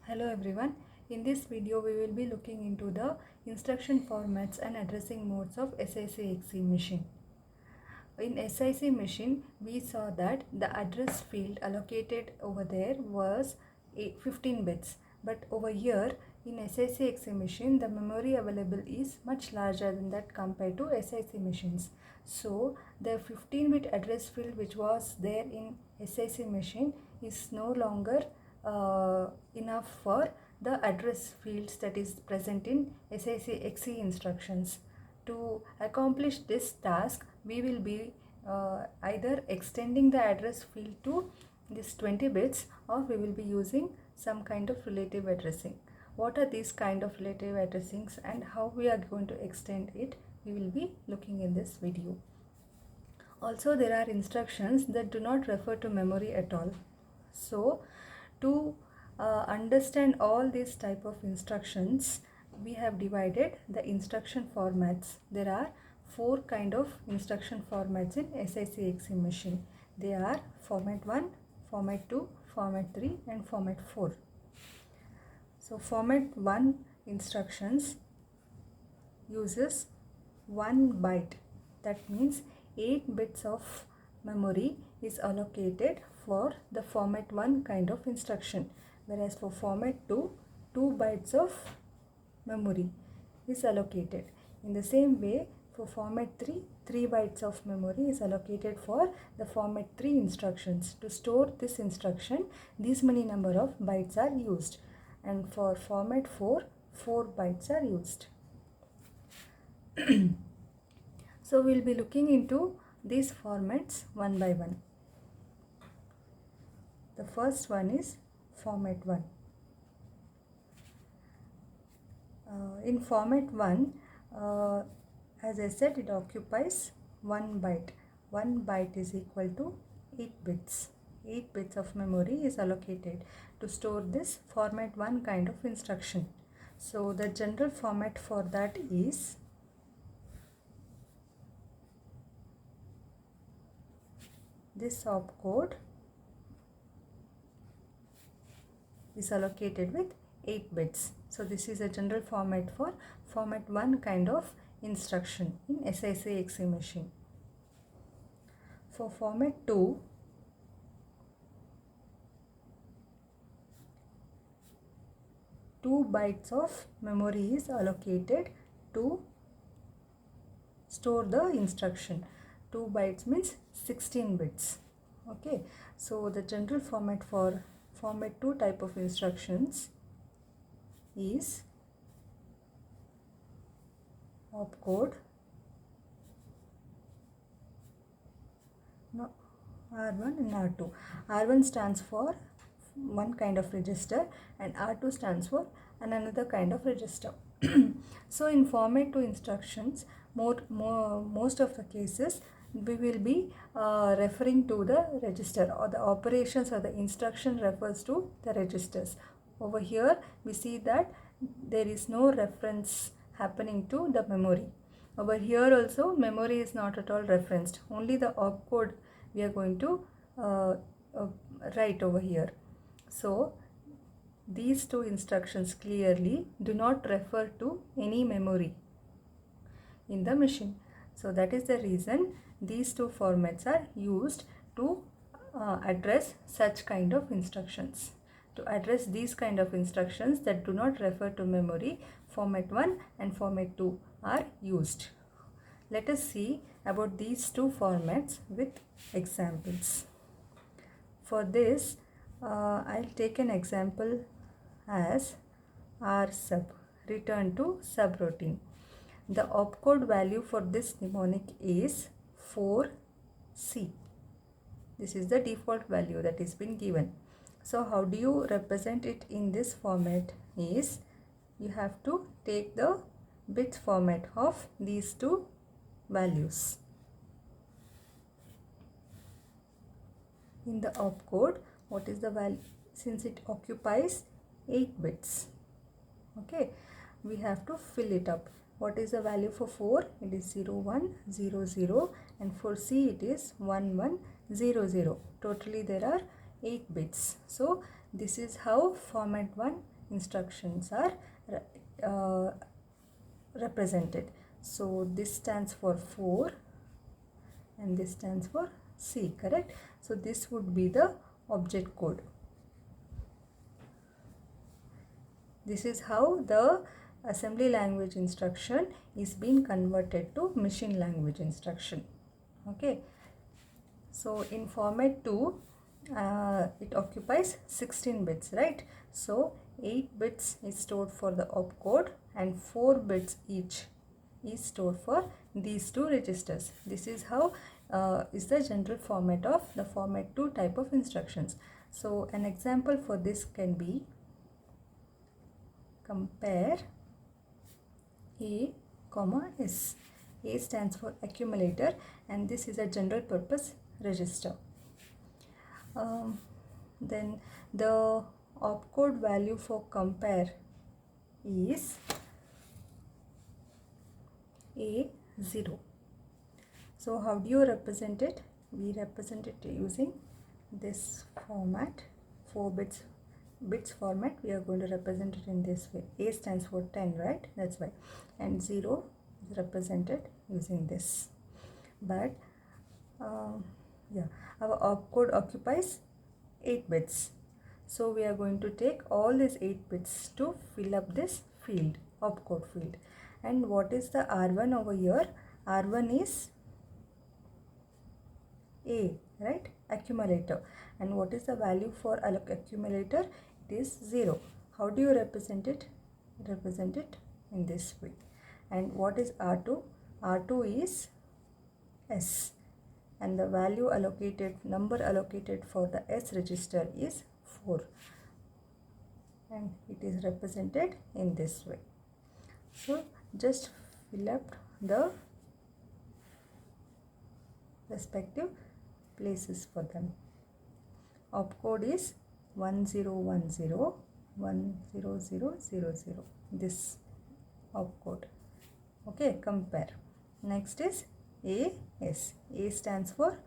Hello everyone. In this video we will be looking into the instruction formats and addressing modes of SIC-XC machine. In SIC machine we saw that the address field allocated over there was 15 bits, but over here in SIC-XC machine the memory available is much larger than that compared to SIC machines. So the 15-bit address field which was there in SIC machine is no longer enough for the address fields that is present in SIC-XC instructions. To accomplish this task, we will be either extending the address field to this 20 bits or we will be using some kind of relative addressing. What are these kind of relative addressings and how we are going to extend it, we will be looking in this video. Also, there are instructions that do not refer to memory at all. So, to understand all these type of instructions, we have divided the instruction formats. There are 4 kind of instruction formats in SIC-XC machine. They are format 1, format 2, format 3 and format 4. So format 1 instructions uses 1 byte. That means 8 bits of memory is allocated for the format 1 kind of instruction, whereas for format 2, 2 bytes of memory is allocated. In the same way, for format 3, 3 bytes of memory is allocated for the format 3 instructions. To store this instruction, these many number of bytes are used, and for format 4, 4 bytes are used. So we will be looking into these formats one by one. The first one is format 1. In format 1, as I said, it occupies 1 byte. 1 byte is equal to 8 bits. 8 bits of memory is allocated to store this format 1 kind of instruction. So the general format for that is this opcode is allocated with 8 bits. So this is a general format for format 1 kind of instruction in SIC-XC machine. For format 2, two bytes of memory is allocated to store the instruction. 2 bytes means 16 bits. Okay, so the general format for format 2 type of instructions is opcode R1 and R2. R1 stands for one kind of register and R2 stands for another kind of register. So in format 2 instructions, most of the cases we will be referring to the register, or the operations or the instruction refers to the registers. Over here we see that there is no reference happening to the memory. Over here also memory is not at all referenced, only the opcode we are going to write over here. So these two instructions clearly do not refer to any memory in the machine. So that is the reason these two formats are used to address such kind of instructions. To address these kind of instructions that do not refer to memory, format 1 and format 2 are used. Let us see about these two formats with examples. For this, I'll take an example as R sub, return to subroutine. The opcode value for this mnemonic is 4C. This is the default value that is been given. So how do you represent it in this format is, you have to take the bit format of these two values. In the opcode, what is the value? Since it occupies 8 bits, okay, we have to fill it up. What is the value for 4? It is 0100, and for C it is 1100. Totally there are 8 bits. So this is how format 1 instructions are represented. So this stands for 4 and this stands for C, correct? So this would be the object code. This is how the assembly language instruction is being converted to machine language instruction. Okay, so in format 2 it occupies 16 bits, right? So 8 bits is stored for the opcode and 4 bits each is stored for these two registers. This is how is the general format of the format 2 type of instructions. So an example for this can be compare A, S. A stands for accumulator and this is a general purpose register. Then the opcode value for compare is A0. So how do you represent it? We represent it using this format, 4 bits format. We are going to represent it in this way. A stands for 10, right? That's why. And 0 is represented using this. But yeah, our opcode occupies 8 bits. So we are going to take all these 8 bits to fill up this field, opcode field. And what is the R1 over here? R1 is A, right? Accumulator. And what is the value for accumulator? It is 0. How do you represent it? Represent it in this way. And what is R2? R2 is S. And the value allocated, number allocated for the S register is 4. And it is represented in this way. So just fill up the respective places for them. Opcode is 1010 10000. This opcode. Okay, compare. Next is AS. A stands for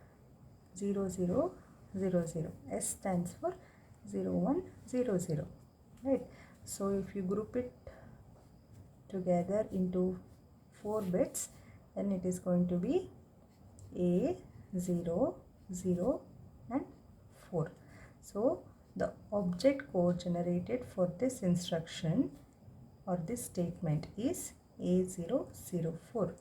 0000. S stands for 0100. Right. So if you group it together into 4 bits, then it is going to be A, 0, 0 and 4. So the object code generated for this instruction or this statement is A004.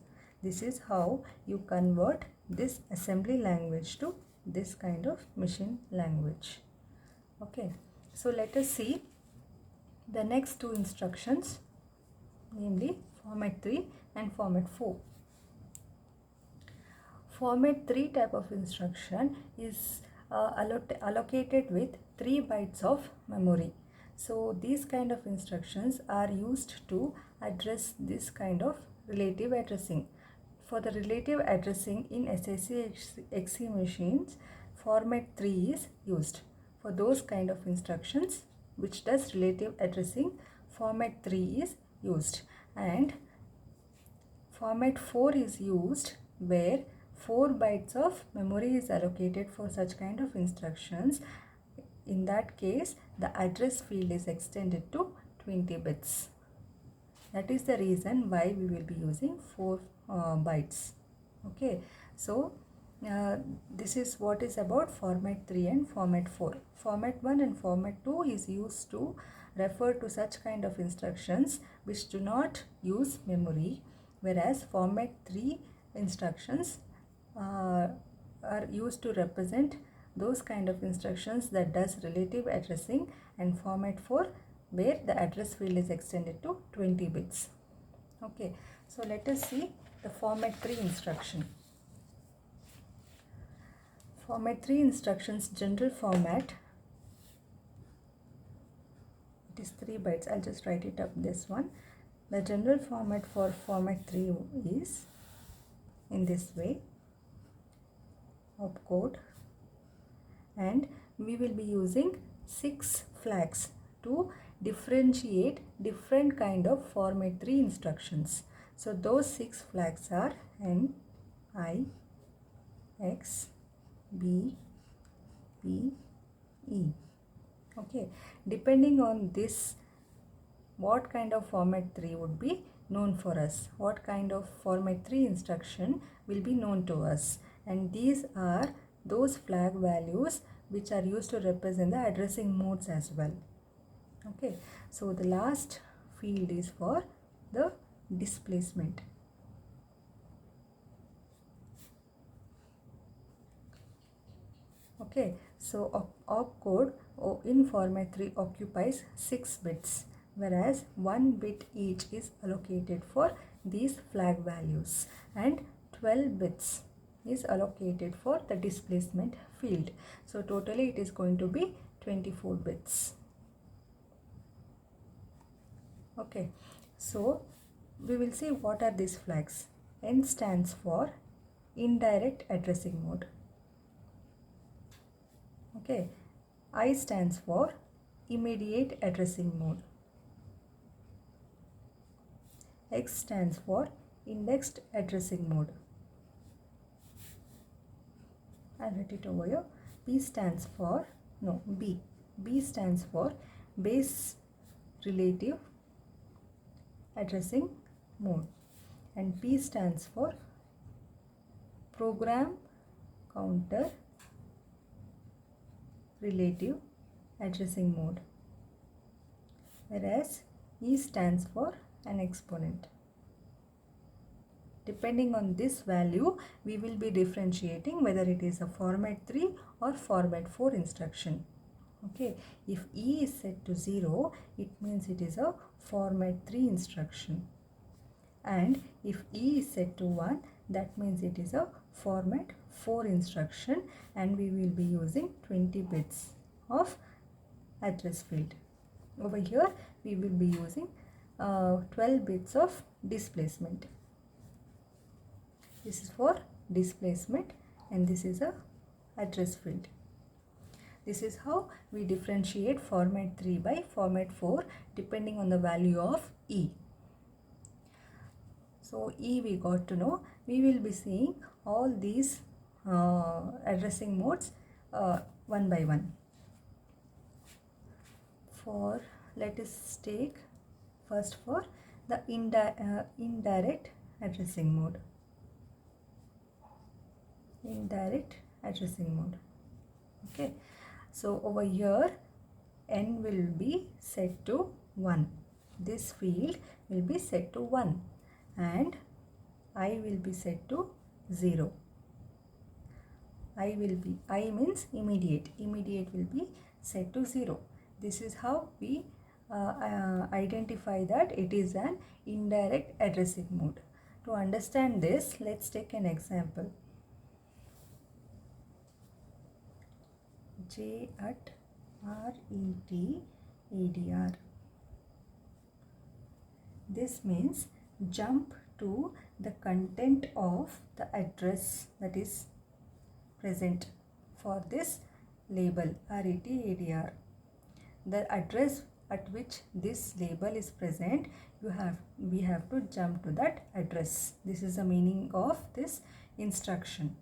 This is how you convert this assembly language to this kind of machine language. Okay, so let us see the next two instructions, namely format 3 and format 4. Format 3 type of instruction is allocated with 3 bytes of memory. So these kind of instructions are used to address this kind of relative addressing. For the relative addressing in SIC machines, format 3 is used. For those kind of instructions which does relative addressing, format 3 is used. And format 4 is used where 4 bytes of memory is allocated for such kind of instructions. In that case, the address field is extended to 20 bits. That is the reason why we will be using 4 bytes. Okay, so this is what is about format 3 and format 4. Format 1 and format 2 is used to refer to such kind of instructions which do not use memory, whereas format 3 instructions are used to represent those kind of instructions that does relative addressing, and format 4 where the address field is extended to 20 bits. Okay, so let us see the format 3 instruction. Format 3 instructions general format, it is 3 bytes. I'll just write it up this one. The general format for format 3 is in this way, opcode, and we will be using 6 flags to differentiate different kind of format 3 instructions. So those 6 flags are N, I, X, B, P, E. Okay, depending on this what kind of format 3 would be known for us? What kind of format 3 instruction will be known to us? And these are those flag values which are used to represent the addressing modes as well. Okay, so the last field is for the displacement. Okay, so opcode in format 3 occupies 6 bits, whereas 1 bit each is allocated for these flag values and 12 bits is allocated for the displacement field. So totally it is going to be 24 bits. Okay, so we will see what are these flags. N stands for indirect addressing mode. Okay, I stands for immediate addressing mode. X stands for indexed addressing mode. I'll write it over here. B stands for, no, B. B stands for base relative addressing mode. And P stands for program counter relative addressing mode. Whereas E stands for an exponent. Depending on this value, we will be differentiating whether it is a format 3 or format 4 instruction. Okay, if E is set to 0, it means it is a format 3 instruction. And if E is set to 1, that means it is a format 4 instruction, and we will be using 20 bits of address field. Over here, we will be using 12 bits of displacement. This is for displacement and this is a address field. This is how we differentiate format 3 by format 4 depending on the value of E. So E we got to know. We will be seeing all these addressing modes one by one. For, let us take first for the indirect addressing mode. Indirect addressing mode. Okay, so over here N will be set to 1. This field will be set to 1 and I will be set to 0. I means immediate. Immediate will be set to 0. This is how we identify that it is an indirect addressing mode. To understand this, let's take an example. J at RET ADR. This means jump to the content of the address that is present for this label RET ADR. The address at which this label is present, we have to jump to that address. This is the meaning of this instruction.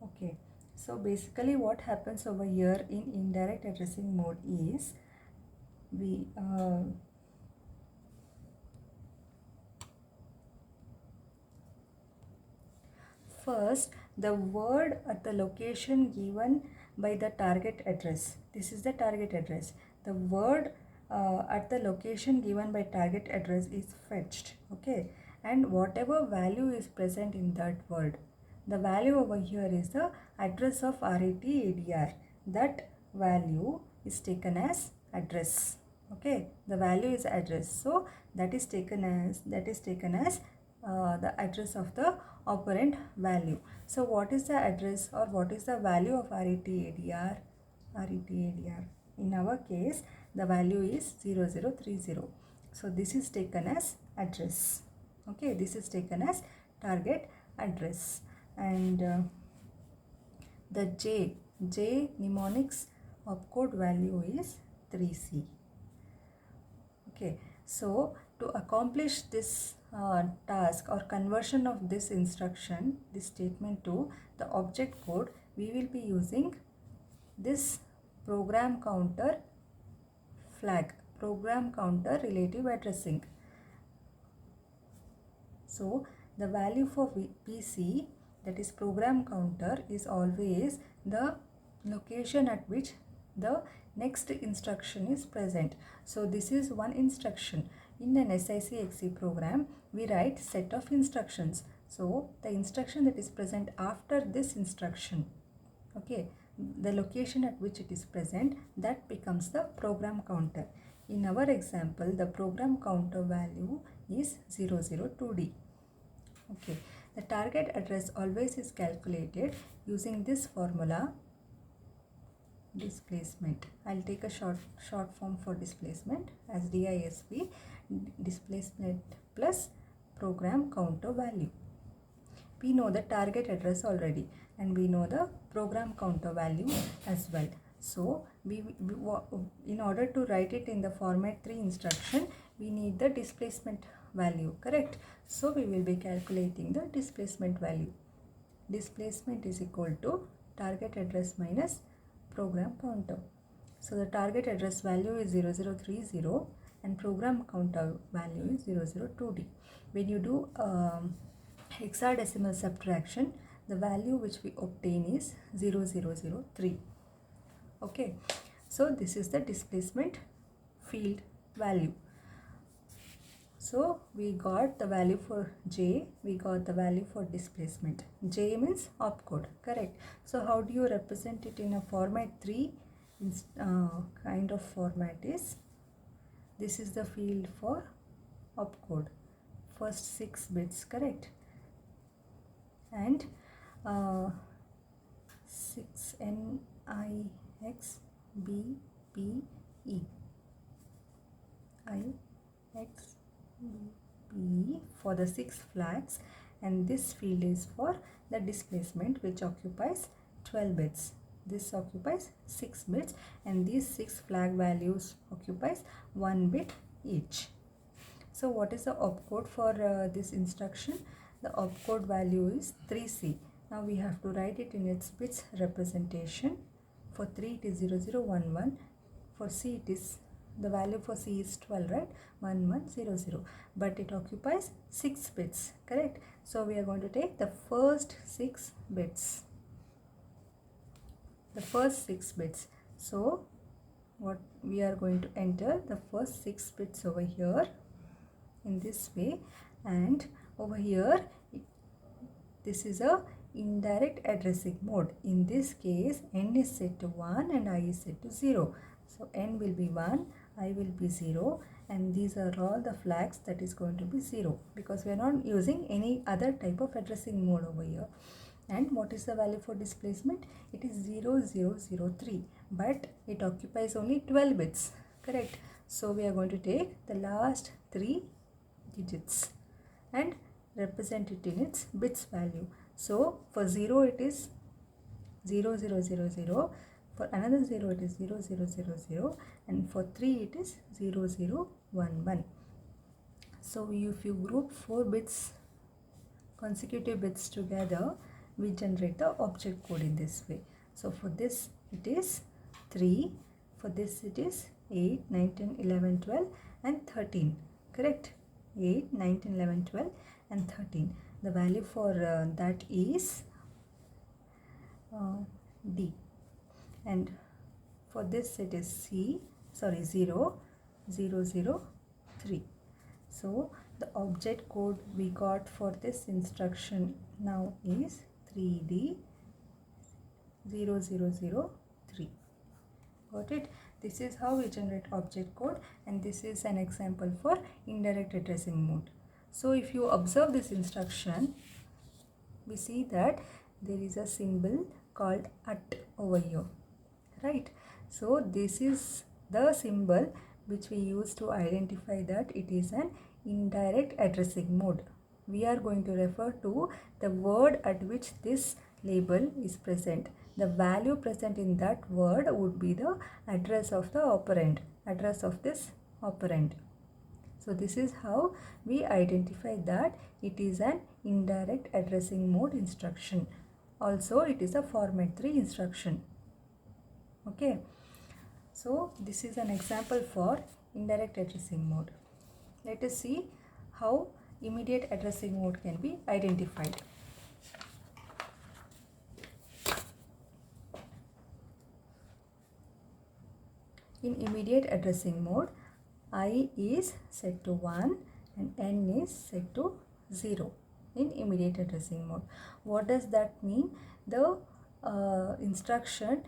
Okay. So basically what happens over here in indirect addressing mode is we first the word at the location given by the target address. This is the target address. The word at the location given by target address is fetched. Okay, and whatever value is present in that word, the value over here is the address of RET ADR. That value is taken as address. Okay, the value is address. So that is taken as the address of the operand value. So what is the address or what is the value of RET ADR? RET ADR. In our case, the value is 0030. So this is taken as address. Okay, this is taken as target address. And the J mnemonics opcode value is 3C. Okay, so to accomplish this task or conversion of this instruction, this statement to the object code, we will be using this program counter flag. program counter relative addressing. So the value for PC, that is program counter, is always the location at which the next instruction is present. So this is one instruction. In an SICXC program, we write set of instructions. So the instruction that is present after this instruction, okay, the location at which it is present, that becomes the program counter. In our example, the program counter value is 002D. Okay, the target address always is calculated using this formula, displacement. I'll take a short form for displacement as DISP, displacement plus program counter value. We know the target address already and we know the program counter value as well. So in order to write it in the format 3 instruction, we need the displacement value, correct? So we will be calculating the displacement value. Displacement is equal to target address minus program counter. So the target address value is 0030 and program counter value is 002D. When you do hexadecimal subtraction, the value which we obtain is 0003. Okay, so this is the displacement field value. So we got the value for J, we got the value for displacement. J means opcode, correct? So how do you represent it in a format 3 kind of format is, this is the field for opcode, first 6 bits, correct? And 6 NIXBPE IXBP for the 6 flags, and this field is for the displacement which occupies 12 bits. This occupies 6 bits and these 6 flag values occupies 1 bit each. So what is the opcode for this instruction? The opcode value is 3C. Now we have to write it in its bits representation. For 3 it is 0011. For C it is, the value for C is 12, right? 1100. But it occupies 6 bits, correct? So we are going to take the first 6 bits. The first 6 bits. So what we are going to enter the first 6 bits over here in this way, and over here this is a indirect addressing mode. In this case n is set to 1 and I is set to 0. So n will be 1, I will be 0, and these are all the flags that is going to be 0 because we are not using any other type of addressing mode over here. And what is the value for displacement? It is 0003, but it occupies only 12 bits, correct? So we are going to take the last 3 digits and represent it in its bits value. So for 0 it is 0000, for another 0 it is 0000, and for 3 it is 0011. So if you group 4 bits, consecutive bits together, we generate the object code in this way. So for this it is 3, for this it is 8, 9, 10, 11, 12 and 13, correct? 8, 9, 10, 11, 12 and 13. The value for that is D, and for this it is 0, 0, 0, 3. So the object code we got for this instruction now is 3D 0003. Got it? This is how we generate object code, and this is an example for indirect addressing mode. So if you observe this instruction, we see that there is a symbol called at over here, right? So this is the symbol which we use to identify that it is an indirect addressing mode. We are going to refer to the word at which this label is present. The value present in that word would be the address of the operand, address of this operand. So this is how we identify that it is an indirect addressing mode instruction. Also it is a format 3 instruction. Okay. So this is an example for indirect addressing mode. Let us see how immediate addressing mode can be identified. In immediate addressing mode, I is set to 1 and N is set to 0 in immediate addressing mode. What does that mean? The instruction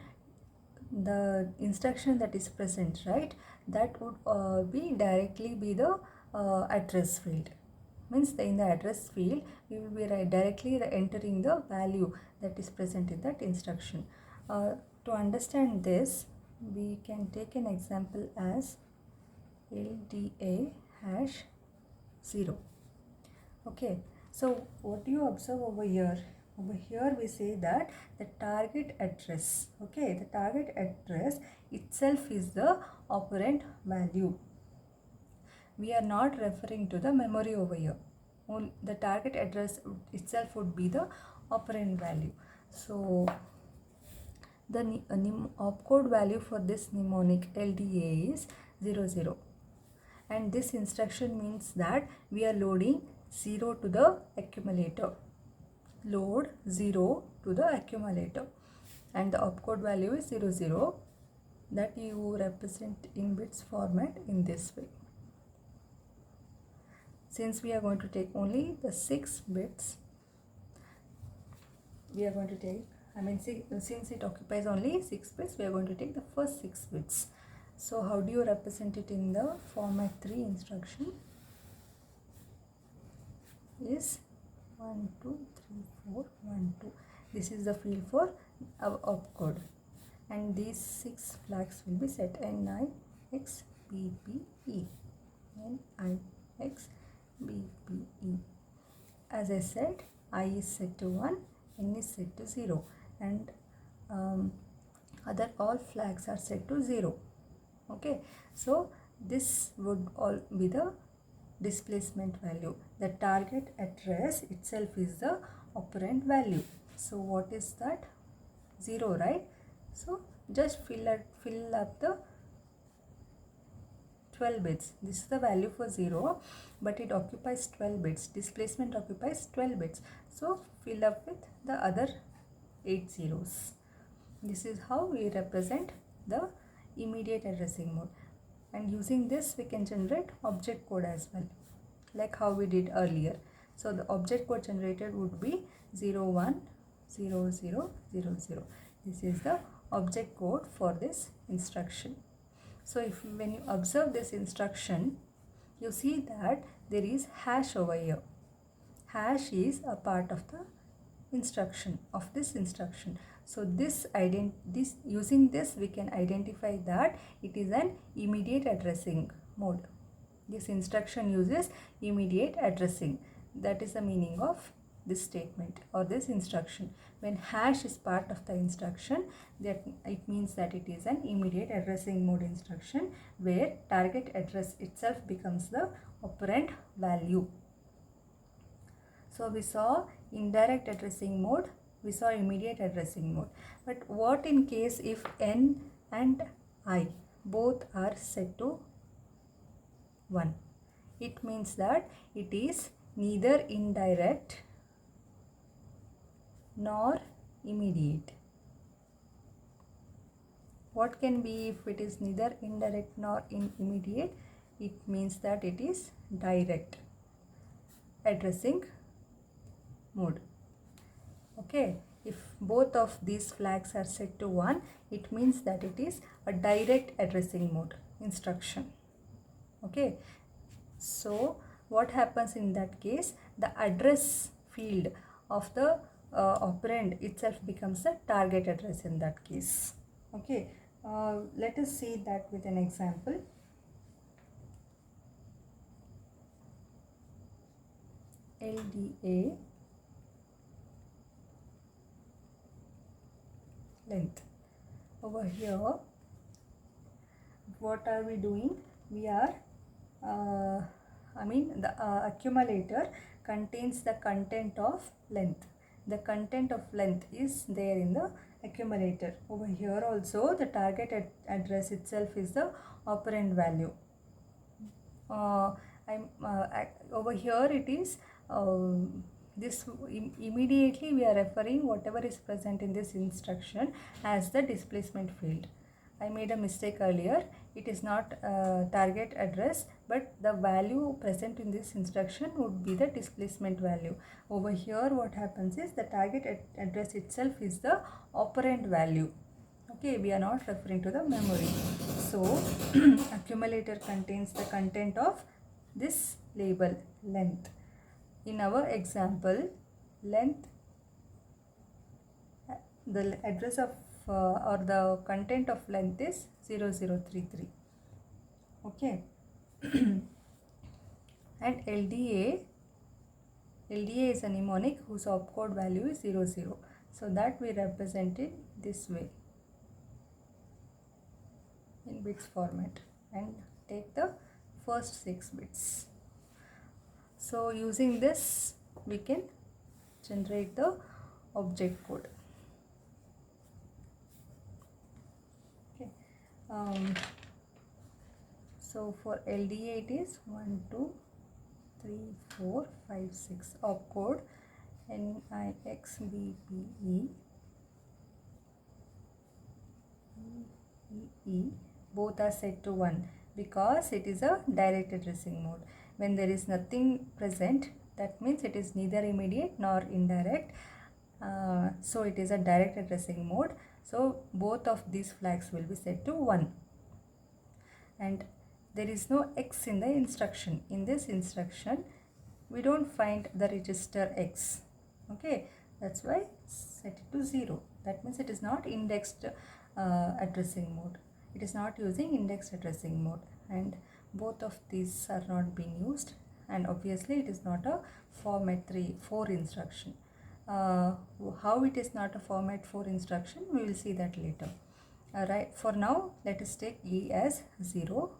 that is present, right, that would be directly be the address field. Means in the address field we will be directly entering the value that is present in that instruction. To understand this, we can take an example as LDA hash 0. Okay, so what do you observe over here? Over here we say that the target address, okay, the target address itself is the operand value. We are not referring to the memory over here. The target address itself would be the operand value. So the opcode value for this mnemonic LDA is 00, and this instruction means that we are loading 0 to the accumulator. Load 0 to the accumulator, and the opcode value is 00, that you represent in bits format in this way. Since we are going to take only the 6 bits, we are going to take, since it occupies only 6 bits, we are going to take the first 6 bits. So how do you represent it in the format 3 instruction? Is 1 2 3 4 1 2. This is the field for our opcode, and these 6 flags will be set NIX BPE, NIX BPE. As I said, I is set to 1, N is set to 0, and other all flags are set to 0. Okay, so this would all be the displacement value. The target address itself is the operand value. So what is that? 0, right? So just fill up the 12 bits. This is the value for 0, but it occupies 12 bits. Displacement occupies 12 bits. So fill up with the other 8 zeros. This is how we represent the immediate addressing mode. And using this we can generate object code as well, like how we did earlier. So the object code generated would be 010000. This is the object code for this instruction. So when you observe this instruction, you see that there is hash over here. Hash is a part of the instruction, of this instruction. So using this we can identify that it is an immediate addressing mode. This instruction uses immediate addressing. That is the meaning of this statement or this instruction. When hash is part of the instruction, that it means that it is an immediate addressing mode instruction, where target address itself becomes the operand value. So we saw indirect addressing mode, we saw immediate addressing mode. But what in case if N and I both are set to 1? It means that it is neither indirect nor immediate. What can be if it is neither indirect nor immediate? It means that it is direct addressing mode. Okay, if both of these flags are set to 1, it means that it is a direct addressing mode instruction. Okay, so what happens in that case? The address field of the operand itself becomes the target address in that case. Okay, let us see that with an example. LDA length. Over here, what are we doing? We are the accumulator contains the content of length. The content of length is there in the accumulator. Over here also, the target address itself is the operand value. over here it is this immediately we are referring whatever is present in this instruction as the displacement field. I made a mistake earlier. It is not target address, but the value present in this instruction would be the displacement value. Over here what happens is the target address itself is the operand value. Okay, we are not referring to the memory. So accumulator contains the content of this label length. In our example, length, the address of or the content of length is 0033. Okay. And LDA is a mnemonic whose opcode value is 00. So that we represent it this way in bits format and take the first 6 bits. So using this we can generate the object code. Okay. So for LDA it is 1 2 3 4 5 6 opcode NIXBPE both are set to 1 because it is a direct addressing mode. When there is nothing present, that means it is neither immediate nor indirect. So it is a direct addressing mode. So both of these flags will be set to 1. And there is no X in the instruction. In this instruction, we don't find the register X. Okay, that's why set it to 0. That means it is not indexed addressing mode. It is not using indexed addressing mode, and both of these are not being used, and obviously it is not a format 4 instruction. How it is not a format 4 instruction, we will see that later. Alright, for now let us take E as 0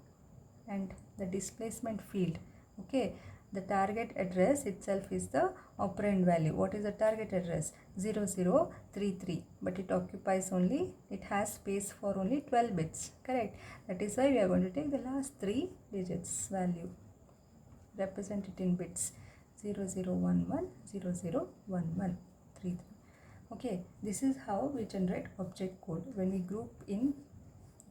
and the displacement field. Okay, the target address itself is the operand value. What is the target address? 0033, but it occupies only, it has space for only 12 bits, correct? That is why we are going to take the last 3 digits value, represent it in bits, 0011 0011 33. Okay, this is how we generate object code. When we group in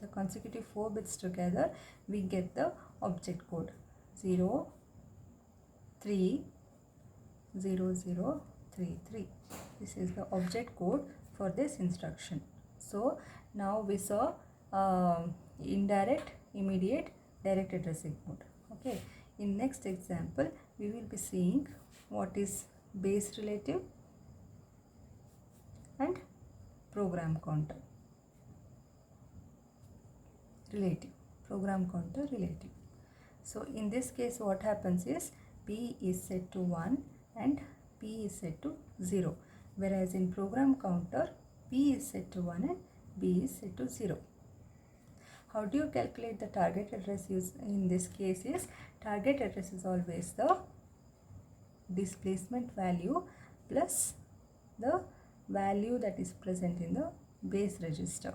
the consecutive 4 bits together, we get the object code 0 3 0 0 3 3. This is the object code for this instruction. So now we saw indirect, immediate, direct addressing mode. Okay, in next example we will be seeing what is base relative and program counter relative. So in this case what happens is P is set to 1 and P is set to 0, whereas in program counter P is set to 1 and B is set to 0. How do you calculate the target address? In this case is target address is always the displacement value plus the value that is present in the base register,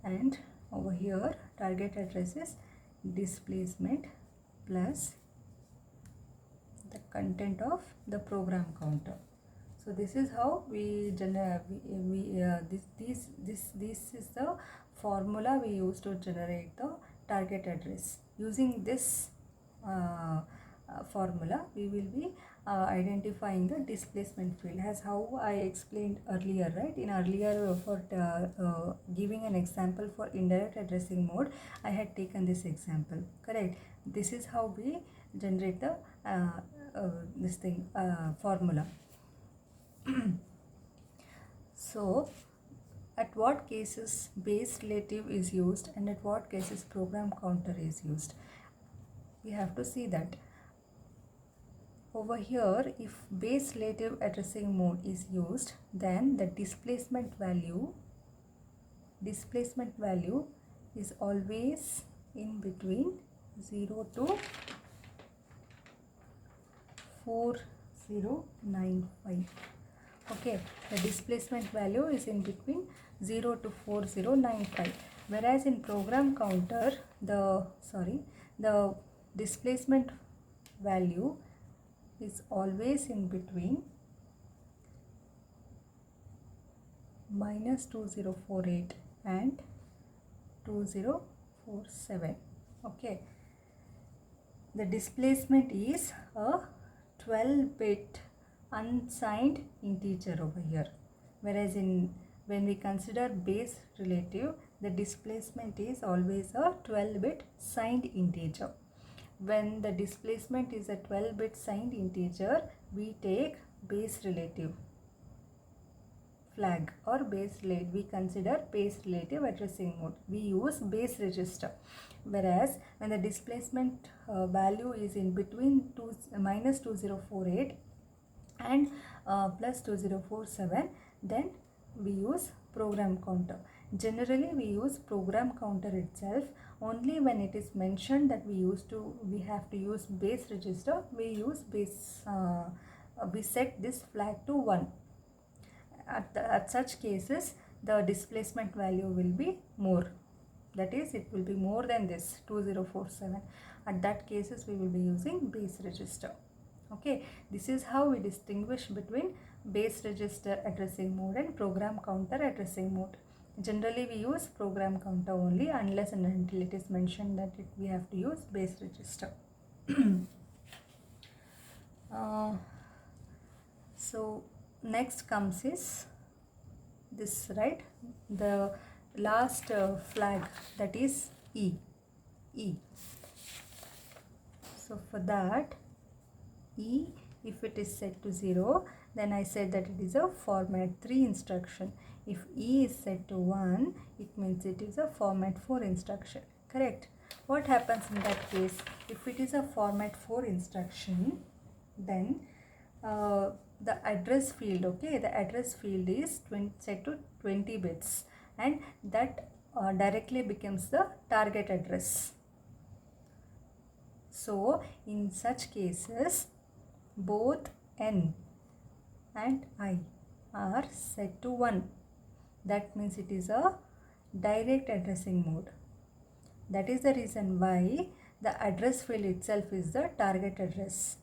and over here target address is displacement plus the content of the program counter. So this is how we this is the formula we use to generate the target address. Using this formula we will be identifying the displacement field, as how I explained earlier, right? In earlier for giving an example for indirect addressing mode, I had taken this example, correct? This is how we generate the formula. So at what cases base relative is used and at what cases program counter is used, we have to see that. Over here, if base relative addressing mode is used, then the displacement value is always in between 0 to 4095. Okay, the displacement value is in between 0 to 4095, whereas in program counter the displacement value is always in between minus 2048 and 2047. Okay, the displacement is a 12-bit unsigned integer over here, whereas when we consider base relative, the displacement is always a 12-bit signed integer. When the displacement is a 12-bit signed integer, we take base relative flag or base relative. We consider base relative addressing mode. We use base register. Whereas when the displacement value is in between minus 2048 and plus 2047, then we use program counter. Generally we use program counter itself. Only when it is mentioned that we have to use base register, we set this flag to 1. At such cases, the displacement value will be more. That is, it will be more than this 2047. At that cases, we will be using base register. Okay, this is how we distinguish between base register addressing mode and program counter addressing mode. Generally, we use program counter only unless and until it is mentioned that we have to use base register. So next comes is this, right? The last flag, that is E. So for that, E, if it is set to 0, then I said that it is a format 3 instruction. If E is set to 1, it means it is a format 4 instruction. Correct? What happens in that case? If it is a format 4 instruction, then the address field, okay, the address field is set to 20 bits, and that directly becomes the target address. So in such cases, both N and I are set to 1. That means it is a direct addressing mode. That is the reason why the address field itself is the target address.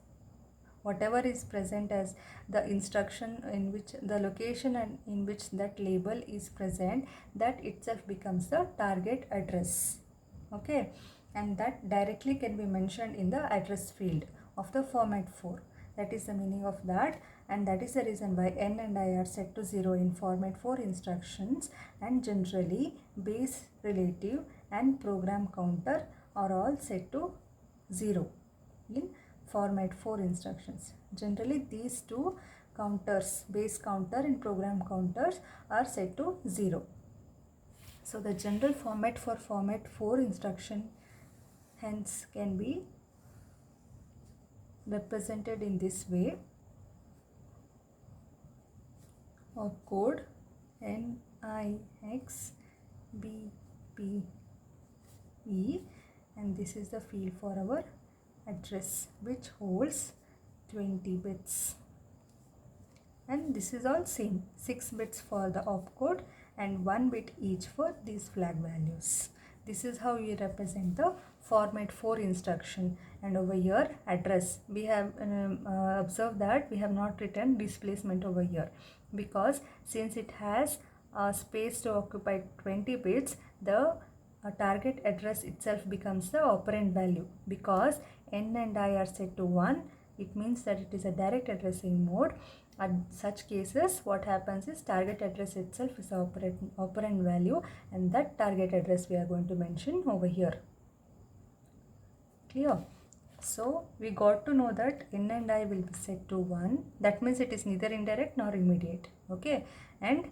Whatever is present as the instruction in which the location and in which that label is present, that itself becomes the target address. Okay, and that directly can be mentioned in the address field of the format 4. That is the meaning of that, and that is the reason why N and I are set to 0 in format 4 instructions, and generally base relative and program counter are all set to 0 in format 4 instructions. Generally these two counters, base counter and program counters, are set to 0. So the general format for format 4 instruction hence can be represented in this way. Opcode NIXBPE, and this is the field for our address, which holds 20 bits, and this is all same, 6 bits for the opcode and 1 bit each for these flag values. This is how we represent the format 4 instruction. And over here, address, we have observed that we have not written displacement over here, because since it has a space to occupy 20 bits, the target address itself becomes the operand value. Because N and I are set to 1, it means that it is a direct addressing mode. At such cases, what happens is target address itself is the operand value, and that target address we are going to mention over here. Clear? So we got to know that N and I will be set to 1. That means it is neither indirect nor immediate. Okay, and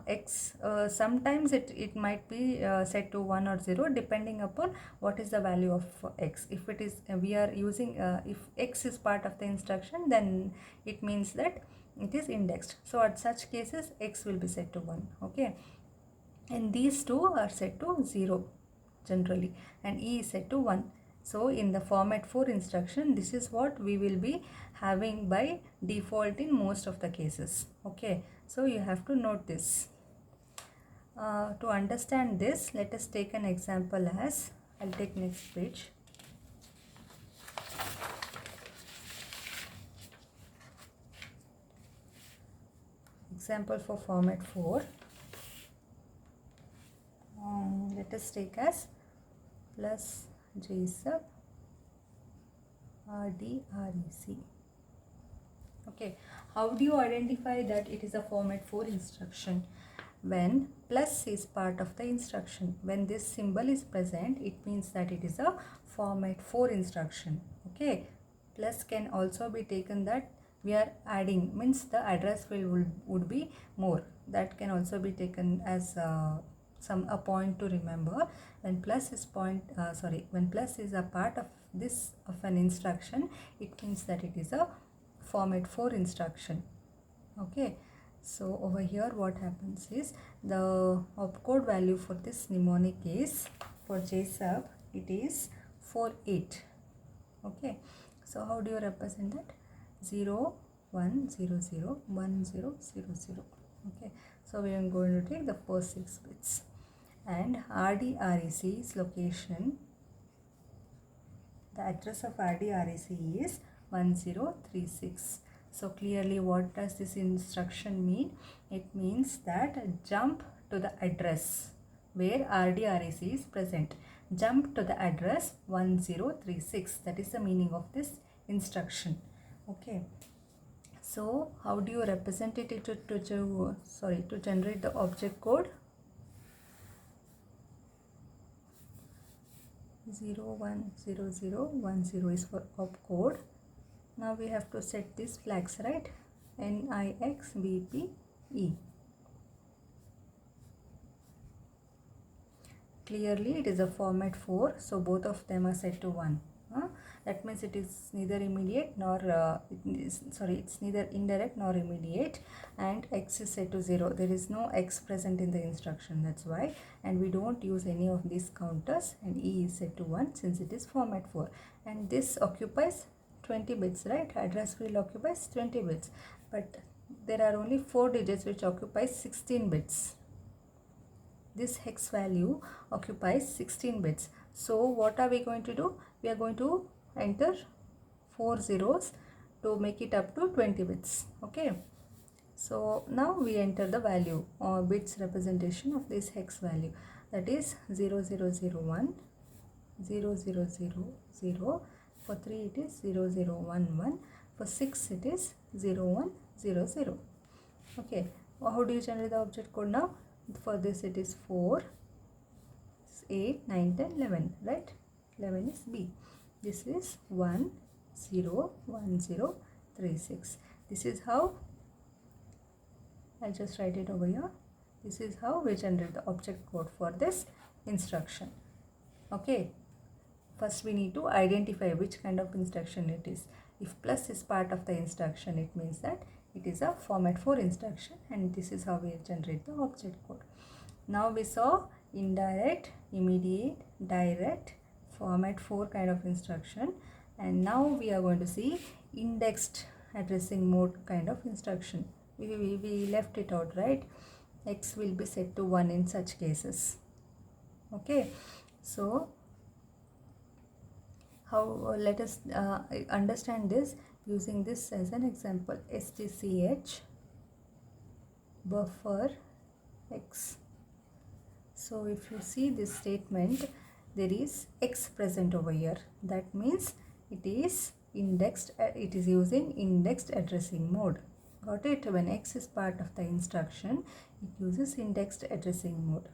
X, sometimes it might be set to 1 or 0 depending upon what is the value of X. If it is we are using if X is part of the instruction, then it means that it is indexed. So at such cases, X will be set to 1. Okay, and these two are set to 0 generally, and E is set to 1. So in the format 4 instruction, this is what we will be having by default in most of the cases. Okay, so you have to note this. To understand this, let us take an example as, I'll take next page. example for format 4. Let us take as plus J sub RDREC. Okay, how do you identify that it is a format 4 instruction? When plus is part of the instruction, when this symbol is present, it means that it is a format 4 instruction. Okay, plus can also be taken that we are adding, means the address would be more. That can also be taken as a point to remember. When plus is when plus is a part of this of an instruction, it means that it is a format 4 instruction. Okay, so over here what happens is the opcode value for this mnemonic is, for J sub, it is 48. Okay, so how do you represent that? 0 1 0 0 1 0 0 0. Okay, so we are going to take the first 6 bits, and RDREC's location, the address of RDREC is 1036. So clearly what does this instruction mean? It means that jump to the address where RDREC is present. Jump to the address 1036. That is the meaning of this instruction. Okay. So how do you represent it to generate the object code? 0 1 0 0 1 0 is for opcode. Now we have to set these flags, right? NIX, BP, E. Clearly it is a format 4, so both of them are set to 1. That means it is neither immediate nor it's neither indirect nor immediate, and X is set to 0. There is no X present in the instruction, that's why, and we don't use any of these counters, and E is set to 1 since it is format 4, and this occupies 20 bits, right? Address field occupies 20 bits, but there are only 4 digits which occupies 16 bits. This hex value occupies 16 bits. So what are we going to do? We are going to enter 4 zeros to make it up to 20 bits. Okay. So now we enter the value or bits representation of this hex value, that is 0001, 0000. For 3 it is 0011. For 6 it is 0100. Okay. How do you generate the object code now? For this it is 4, 8, 9, 10, 11, right? 11 is B. This is 1, 0, 1, 0, 3, 6. This is how, I'll just write it over here. This is how we generate the object code for this instruction. Okay. First we need to identify which kind of instruction it is. If plus is part of the instruction, it means that it is a format 4 instruction, and this is how we generate the object code. Now we saw indirect, immediate, direct, format 4 kind of instruction, and now we are going to see indexed addressing mode kind of instruction. We left it out, right? X will be set to 1 in such cases. Okay, so how let us understand this using this as an example. STCH buffer X. So if you see this statement, there is X present over here. That means it is indexed, it is using indexed addressing mode. Got it? When X is part of the instruction, it uses indexed addressing mode.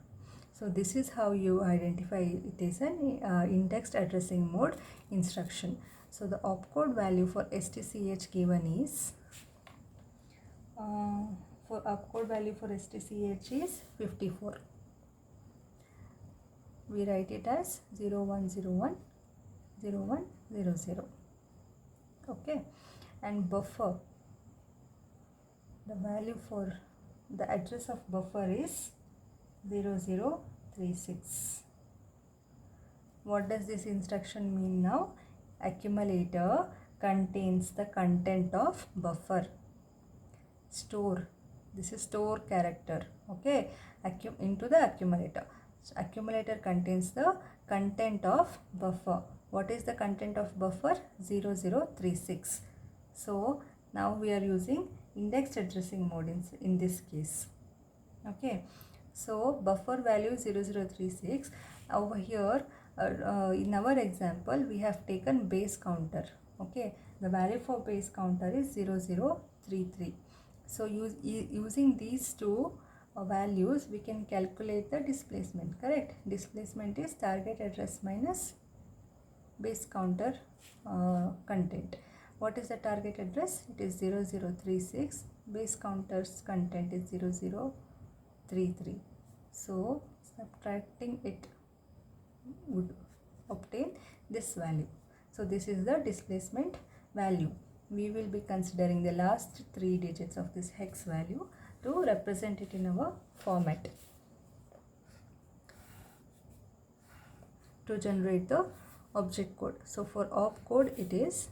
So this is how you identify it is an indexed addressing mode instruction. So the opcode value for STCH given is, for opcode value for STCH is 54. We write it as 0101, 0100. Okay, and buffer, the value for the address of buffer is 0036. What does this instruction mean now? Accumulator contains the content of buffer. Store, this is store character. Okay, into the accumulator. So accumulator contains the content of buffer. What is the content of buffer? 0036. So now we are using indexed addressing mode in this case. Okay, so buffer value 0036. Over here in our example we have taken base counter. Okay, the value for base counter is 0033. So using these two values we can calculate the displacement. Correct? Displacement is target address minus base counter content. What is the target address? It is 0036. Base counter's content is 0033. So subtracting it would obtain this value. So this is the displacement value. We will be considering the last 3 digits of this hex value to represent it in our format to generate the object code. So for opcode it is,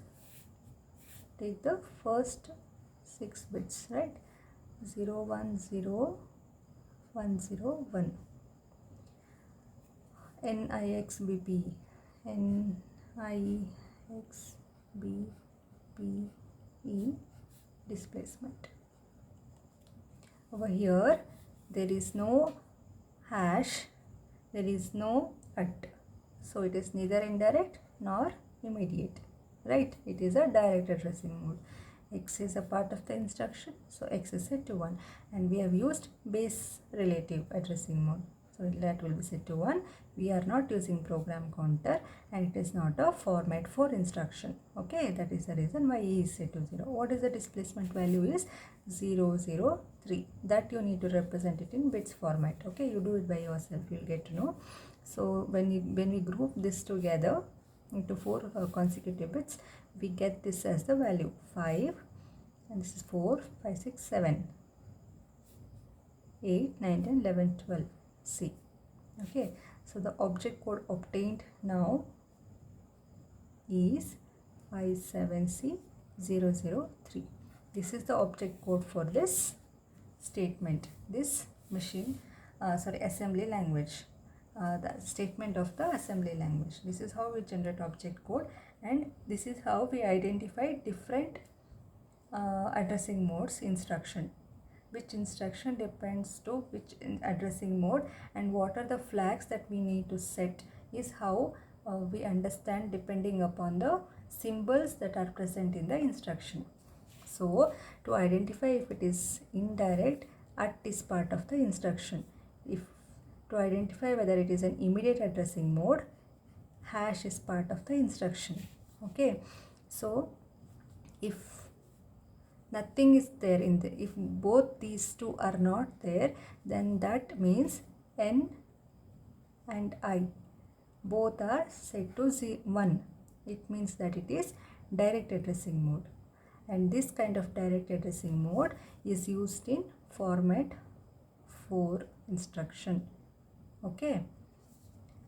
take the first 6 bits, right? 010101 NIXBP NIXBPE displacement. Over here there is no hash, there is no at, so it is neither indirect nor immediate, right? It is a direct addressing mode. X is a part of the instruction, so X is set to 1, and we have used base relative addressing mode, so that will be set to 1. We are not using program counter, and it is not a format for instruction. Okay, that is the reason why E is set to 0. What is the displacement value is 003. That you need to represent it in bits format. Okay, you do it by yourself, you will get to know. So when we group this together into 4 consecutive bits, we get this as the value 5, and this is 4, 5, 6, 7, 8, 9, 10, 11, 12, C. Okay, so the object code obtained now is 57C003. This is the object code for this statement, this machine, assembly language. The statement of the assembly language. This is how we generate object code, and this is how we identify different addressing modes instruction. Which instruction depends to which addressing mode, and what are the flags that we need to set is how we understand depending upon the symbols that are present in the instruction. So to identify if it is indirect, at is part of the instruction. If to identify whether it is an immediate addressing mode, hash is part of the instruction. Okay, so if nothing is there if both these two are not there, then that means N and I both are set to 1. It means that it is direct addressing mode, and this kind of direct addressing mode is used in format 4 instruction. Okay,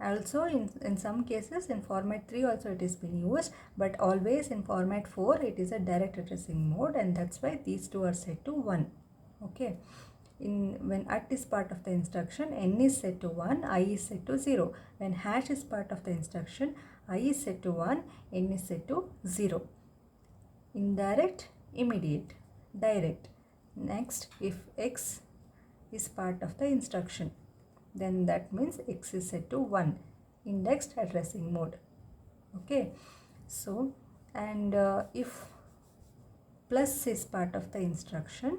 also in some cases in format 3 also it is been used, but always in format 4 it is a direct addressing mode, and that's why these two are set to 1. Okay, when at is part of the instruction, N is set to 1, I is set to 0. When hash is part of the instruction, I is set to 1, N is set to 0. Indirect, immediate, direct. Next, if X is part of the instruction, then that means X is set to 1, indexed addressing mode. Okay, so and if plus is part of the instruction,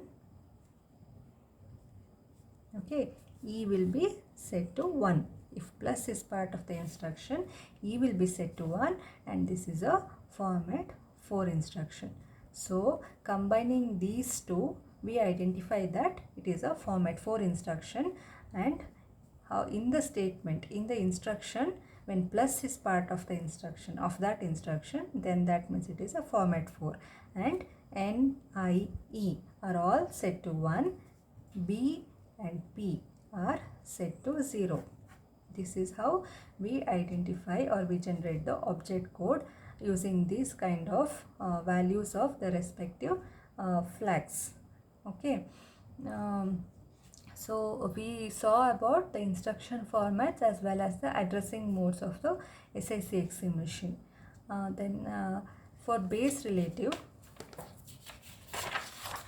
okay, E will be set to 1. If plus is part of the instruction, E will be set to 1, and this is a format 4 instruction. So combining these two, we identify that it is a format 4 instruction, and in the statement, in the instruction, when plus is part of the instruction of that instruction, then that means it is a format 4, and N, I, E are all set to 1, B and P are set to 0. This is how we identify or we generate the object code using these kind of values of the respective flags. Okay. So we saw about the instruction formats as well as the addressing modes of the SICXC machine. Then for base relative,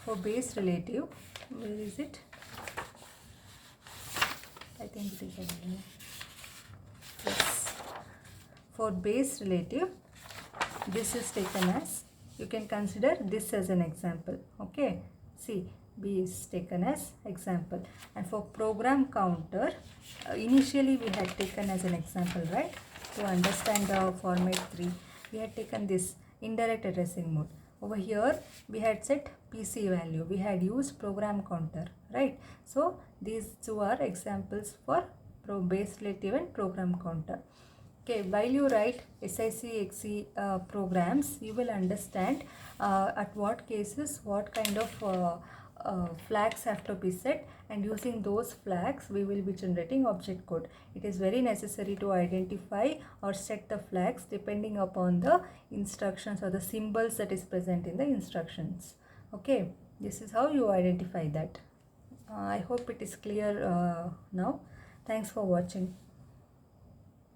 For base relative, where is it? I think it is over. Yes. For base relative, this is taken as, you can consider this as an example. Okay, see, B is taken as example. And for program counter, initially we had taken as an example, right? To understand the format 3, we had taken this indirect addressing mode. Over here we had set PC value, we had used program counter, right? So these two are examples for base relative and program counter. Okay, while you write SIC XC programs, you will understand at what cases what kind of flags have to be set, and using those flags we will be generating object code. It is very necessary to identify or set the flags depending upon the instructions or the symbols that is present in the instructions. Okay, this is how you identify that. I hope it is clear now. Thanks for watching.